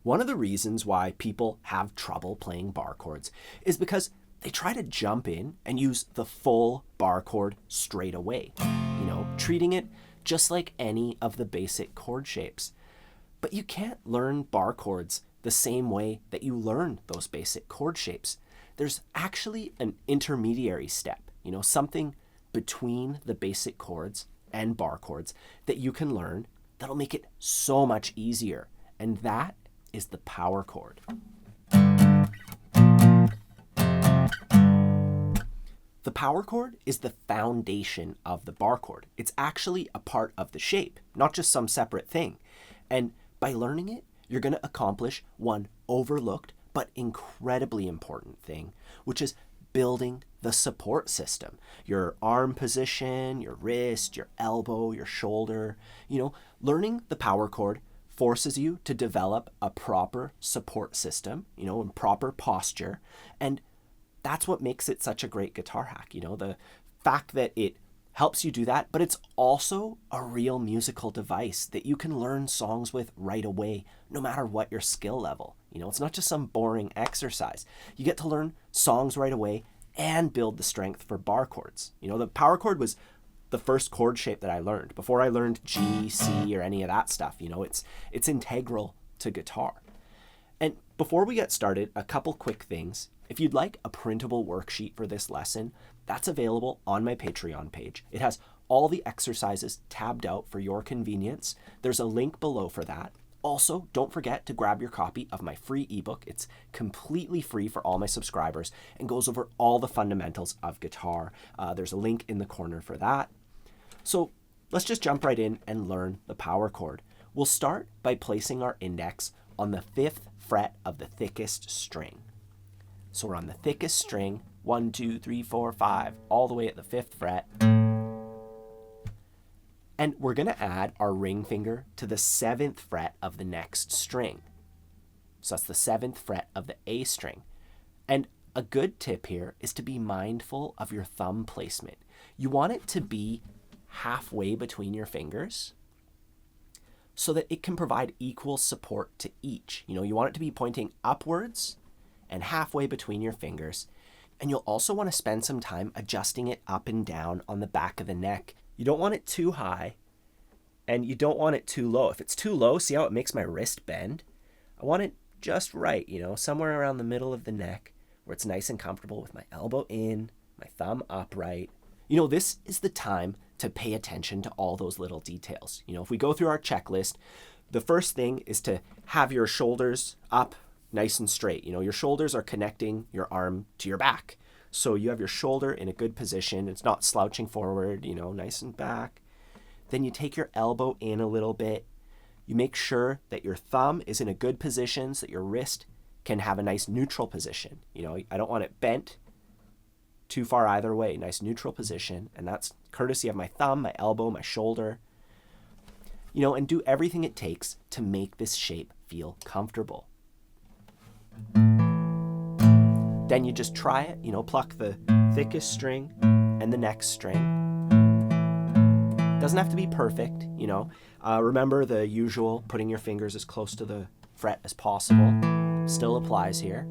One of the reasons why people have trouble playing bar chords is because they try to jump in and use the full bar chord straight away, treating it just like any of the basic chord shapes. But you can't learn bar chords the same way that you learn those basic chord shapes. There's actually an intermediary step, something between the basic chords and bar chords that you can learn that'll make it so much easier, and that is the power chord. The power chord is the foundation of the bar chord. It's actually a part of the shape, not just some separate thing. And by learning it, you're going to accomplish one overlooked but incredibly important thing, which is building the support system. Your arm position, your wrist, your elbow, your shoulder. Learning the power chord forces you to develop a proper support system, and proper posture. And that's what makes it such a great guitar hack, the fact that it helps you do that, but it's also a real musical device that you can learn songs with right away, no matter what your skill level. It's not just some boring exercise. You get to learn songs right away and build the strength for bar chords. The power chord was the first chord shape that I learned before I learned G, C, or any of that stuff. It's integral to guitar. And before we get started, a couple quick things. If you'd like a printable worksheet for this lesson, that's available on my Patreon page. It has all the exercises tabbed out for your convenience. There's a link below for that. Also, don't forget to grab your copy of my free ebook. It's completely free for all my subscribers and goes over all the fundamentals of guitar. There's a link in the corner for that. So let's just jump right in and learn the power chord. We'll start by placing our index on the 5th fret of the thickest string. So we're on the thickest string, 1, 2, 3, 4, 5, all the way at the 5th fret. And we're going to add our ring finger to the 7th fret of the next string. So that's the 7th fret of the A string. And a good tip here is to be mindful of your thumb placement. You want it to be halfway between your fingers so that it can provide equal support to each. You want it to be pointing upwards and halfway between your fingers. And you'll also want to spend some time adjusting it up and down on the back of the neck. You don't want it too high and you don't want it too low. If it's too low, see how it makes my wrist bend? I want it just right, somewhere around the middle of the neck where it's nice and comfortable with my elbow in, my thumb upright. This is the time to pay attention to all those little details. If we go through our checklist, the first thing is to have your shoulders up nice and straight. Your shoulders are connecting your arm to your back. So you have your shoulder in a good position. It's not slouching forward, nice and back. Then you take your elbow in a little bit. You make sure that your thumb is in a good position so that your wrist can have a nice neutral position. I don't want it bent too far either way. Nice neutral position. And that's courtesy of my thumb, my elbow, my shoulder. And do everything it takes to make this shape feel comfortable. Then you just try it, pluck the thickest string and the next string. Doesn't have to be perfect, Remember the usual, putting your fingers as close to the fret as possible. Still applies here.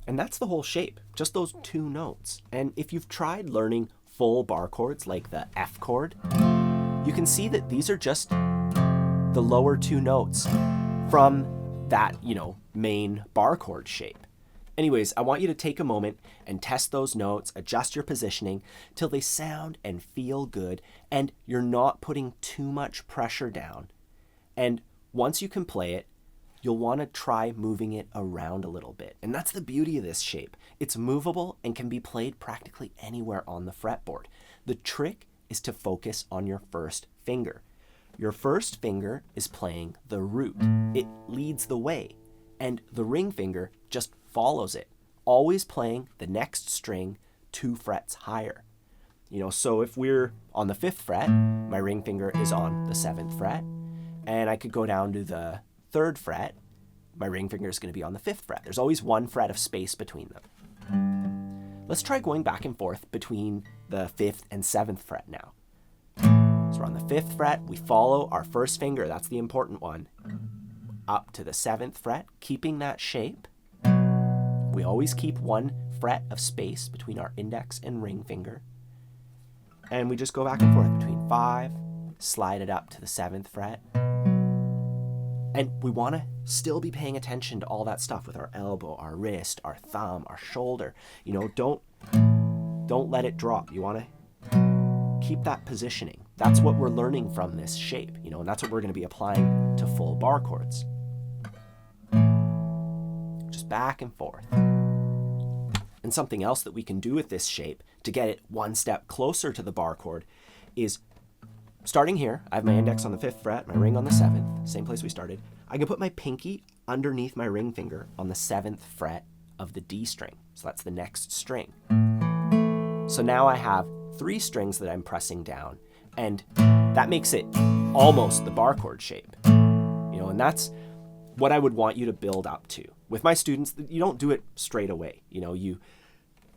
And that's the whole shape, just those 2 notes. And if you've tried learning full bar chords like the F chord, you can see that these are just the lower 2 notes from that, main bar chord shape. Anyways, I want you to take a moment and test those notes, adjust your positioning till they sound and feel good and you're not putting too much pressure down. And once you can play it, you'll want to try moving it around a little bit. And that's the beauty of this shape. It's movable and can be played practically anywhere on the fretboard. The trick is to focus on your first finger. Your first finger is playing the root. It leads the way, and the ring finger just follows it, always playing the next string 2 frets higher. So if we're on the 5th fret, my ring finger is on the 7th fret, and I could go down to the 3rd fret, my ring finger is going to be on the 5th fret. There's always 1 fret of space between them. Let's try going back and forth between the 5th and 7th fret now. So we're on the 5th fret, we follow our first finger, that's the important one. up to the 7th fret, keeping that shape. We always keep 1 fret of space between our index and ring finger. And we just go back and forth between 5, slide it up to the 7th fret. And we want to still be paying attention to all that stuff with our elbow, our wrist, our thumb, our shoulder. You know, don't let it drop. You want to keep that positioning. That's what we're learning from this shape, you know, and that's what we're going to be applying to full bar chords. Just back and forth. And something else that we can do with this shape to get it 1 step closer to the bar chord is, starting here, I have my index on the 5th fret, my ring on the 7th, same place we started. I can put my pinky underneath my ring finger on the 7th fret of the D string. So that's the next string. So now I have 3 strings that I'm pressing down, and that makes it almost the bar chord shape. You know, and that's what I would want you to build up to. With my students, you don't do it straight away. You know,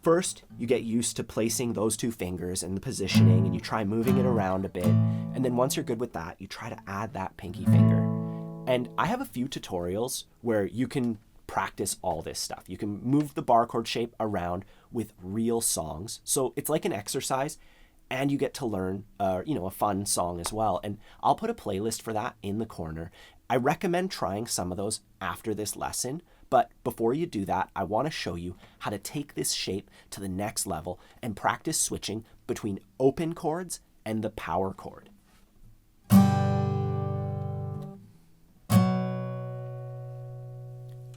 First, you get used to placing those 2 fingers and the positioning, and you try moving it around a bit. And then once you're good with that, you try to add that pinky finger. And I have a few tutorials where you can practice all this stuff. You can move the bar chord shape around with real songs. So it's like an exercise, and you get to learn, you know, a fun song as well. And I'll put a playlist for that in the corner. I recommend trying some of those after this lesson. But before you do that, I want to show you how to take this shape to the next level and practice switching between open chords and the power chord.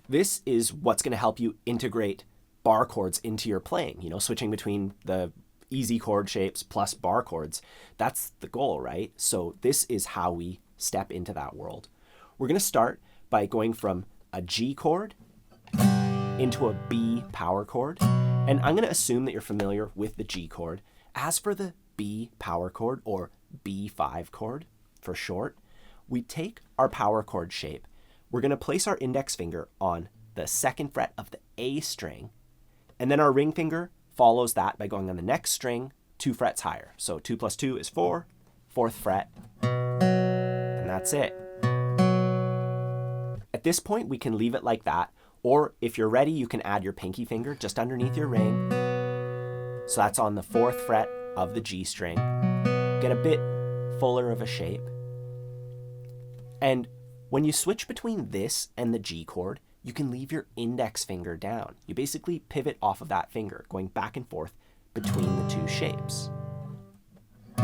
This is what's going to help you integrate bar chords into your playing, you know, switching between the easy chord shapes plus bar chords. That's the goal, right? So this is how we step into that world. We're going to start by going from a G chord into a B power chord. And I'm going to assume that you're familiar with the G chord. As for the B power chord, or B5 chord for short, we take our power chord shape. We're going to place our index finger on the 2nd fret of the A string, and then our ring finger follows that by going on the next string 2 frets higher. So 2 plus 2 is 4, 4th fret, and that's it. At this point, we can leave it like that, or if you're ready, you can add your pinky finger just underneath your ring. So that's on the 4th fret of the G string. Get a bit fuller of a shape. And when you switch between this and the G chord, you can leave your index finger down. You basically pivot off of that finger, going back and forth between the 2 shapes. So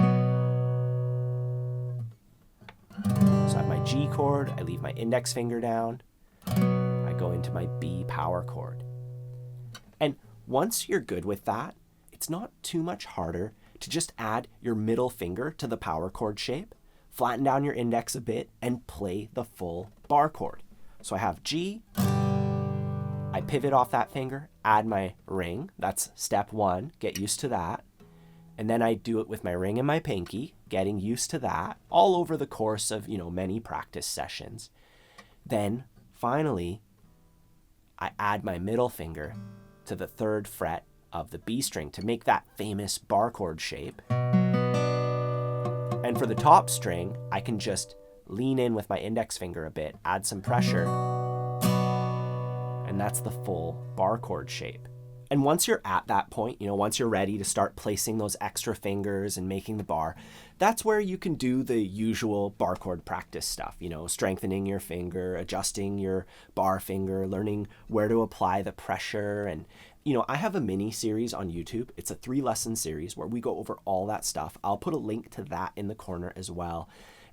I have my G chord, I leave my index finger down, I go into my B power chord. And once you're good with that, it's not too much harder to just add your middle finger to the power chord shape, flatten down your index a bit, and play the full bar chord. So I have G, I pivot off that finger, add my ring, that's step 1, get used to that. And then I do it with my ring and my pinky, getting used to that all over the course of, you know, many practice sessions. Then finally, I add my middle finger to the 3rd fret of the B string to make that famous bar chord shape. And for the top string, I can just lean in with my index finger a bit, add some pressure, and that's the full bar chord shape. And once you're at that point, you know, once you're ready to start placing those extra fingers and making the bar, that's where you can do the usual bar chord practice stuff, you know, strengthening your finger, adjusting your bar finger, learning where to apply the pressure. And, you know, I have a mini series on YouTube. It's a 3-lesson series where we go over all that stuff. I'll put a link to that in the corner as well.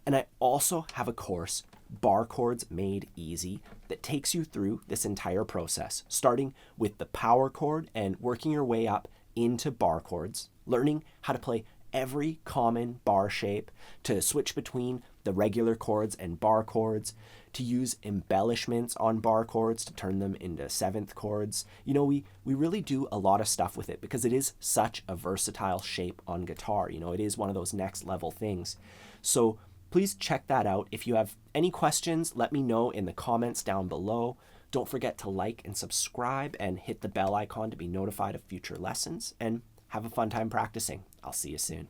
And I also have a course, Barre Chords Made Easy, that takes you through this entire process, starting with the power chord and working your way up into bar chords, learning how to play every common bar shape, to switch between the regular chords and bar chords, to use embellishments on bar chords to turn them into 7th chords. You know, we really do a lot of stuff with it because it is such a versatile shape on guitar. You know, it is one of those next level things. So please check that out. If you have any questions, let me know in the comments down below. Don't forget to like and subscribe and hit the bell icon to be notified of future lessons, and have a fun time practicing. I'll see you soon.